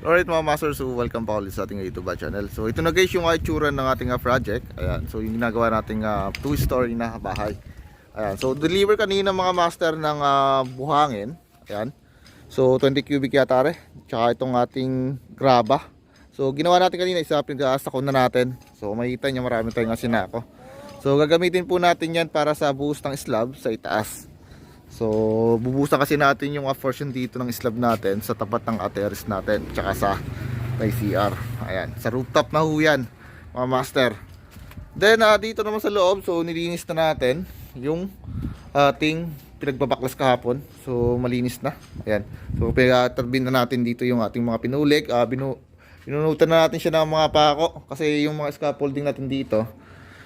Alright mga masters, so welcome pa ulit sa ating YouTube channel. So ito na guys yung itsura ng ating project. Ayan, so yung ginagawa nating 2-story na bahay. Ayan, so deliver kanina mga master ng buhangin. Ayan, so 20 cubic yata rin. Tsaka itong ating graba. So ginawa natin kanina, isa pinag-aastakon na natin. So makikita nyo marami tayong sinako. So gagamitin po natin yan para sa buhos ng slab sa itaas. So bubusan kasi natin yung portion dito ng slab natin sa tapat ng terrace natin, tsaka sa may CR. Ayan, sa rooftop na ho yan mga master. Then dito naman sa loob, so nilinis na natin yung ating pinagbabaklas kahapon. So malinis na. Ayan, so pinaturbin na natin dito yung ating mga pinulik. Binunutan na natin siya ng mga pako kasi yung mga scaffolding natin dito,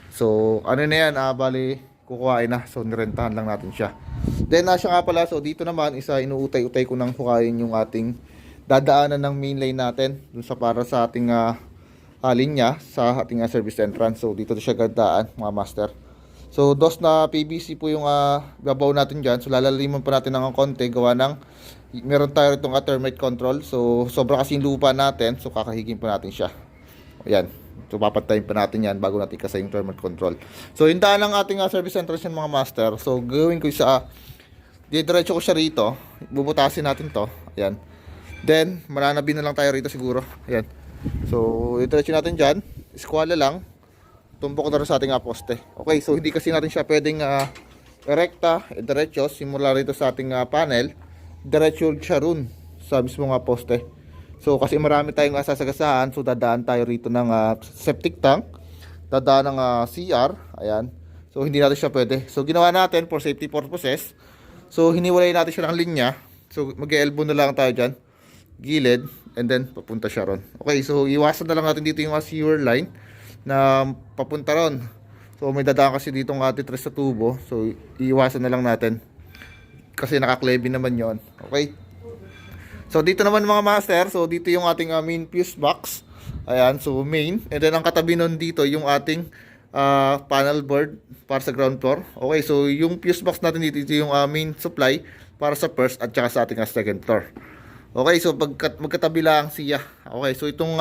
so ano na yan, bali kukuhain na. So nirentahan lang natin siya. Then siya nga pala, so dito naman isa inuutay-utay ko nang hukayin yung ating dadaanan ng main line natin dun sa para sa ating linya sa ating service entrance. So dito siya gadaan mga master. So dos na PVC po yung babaw natin dyan. So lalaliman pa natin ng konti gawa ng meron tayo itong termite control. So sobra kasi yung lupa natin, so kakahigin pa natin siya. Ayan, so papatayin pa natin yan bago natin kasi yung thermal control. So yung daan ng ating service entrance yan mga master. So gawin ko sa diretso ko siya rito. Bubutasin natin to. Ayan. Then mananabi na lang tayo rito siguro. Ayan. So diretso natin dyan. Eskwala lang. Tumbok na rin sa ating poste. Okay, so hindi kasi natin siya pwedeng erekta, diretso simula rito sa ating panel. Diretso siya ron sa mismo poste. So kasi marami tayong sasagasahan, so dadaan tayo rito ng septic tank, dadaan ng CR, ayan. So hindi natin siya pwede. So ginawa natin for safety purposes. So hiniwalay natin siya ng linya. So mag-elbow na lang tayo diyan, gilid, and then papunta siya ron. Okay, so iwasan na lang natin dito yung sewer line na papunta ron. So may dadaan kasi dito ng tres sa tubo. So iwasan na lang natin kasi naka-clevi naman 'yon. Okay? So dito naman mga master, so dito yung ating main fuse box. Ayan, so main. And then ang katabi nun dito yung ating panel board para sa ground floor. Okay, so yung fuse box natin dito yung main supply para sa first at saka sa ating second floor. Okay, so magkatabi lang siya. Okay, so itong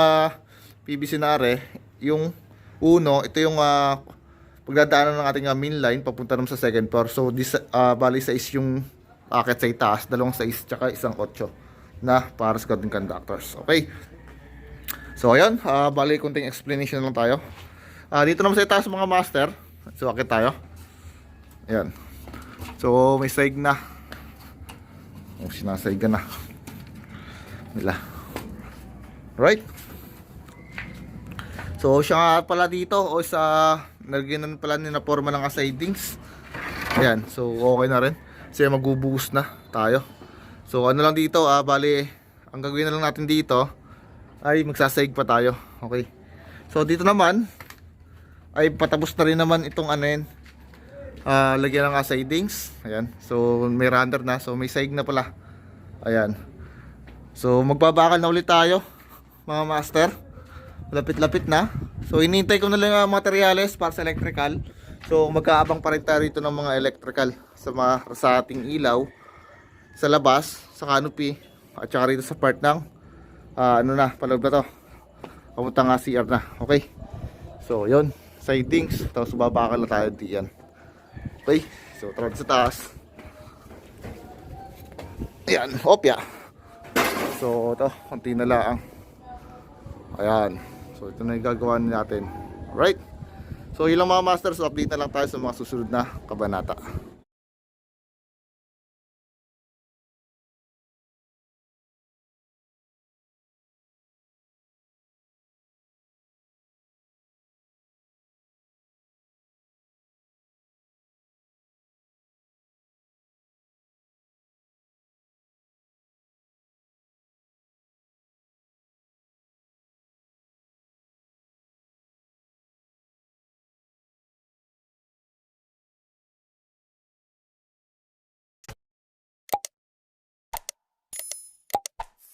PVC na are, yung uno, ito yung pagdadaanan ng ating main line papunta naman sa second floor. So this bali size yung akit sa itaas, dalawang size tsaka isang 8 na para sa garden conductors. Okay. So ayun, bali kunting explanation lang tayo. Dito naman sa itaas mga master. So akit tayo. Ayan. So may saig na. O sinasaiga na nila. Right? So siya nga pala dito o sa nagiging pala na forma ng sidings. Ayan. So okay na rin. Kasi magbubuhos na tayo. So ano lang dito, bali ang gagawin na lang natin dito ay magsasaig pa tayo. Okay. So dito naman ay patapos na rin naman itong lagyan ng sidings. Ayan. So may runner na, so may saig na pala. Ayan. So magbabakal na ulit tayo mga master. Lapit-lapit na. So inintay ko na lang ang materyales para sa electrical. So magkaabang pa rin tayo rito ng mga electrical sa ating ilaw sa labas, sa canopy, at saka rito sa part ng paloob na to papunta nga CR na. Okay, so yun, sidings, tapos babakal na tayo diyan. Okay, so tara sa taas. Ayan, opya. So ito, konti na lang. Ayan, so ito na yung gagawa natin. Right, so yun lang mga masters, update na lang tayo sa mga susunod na kabanata.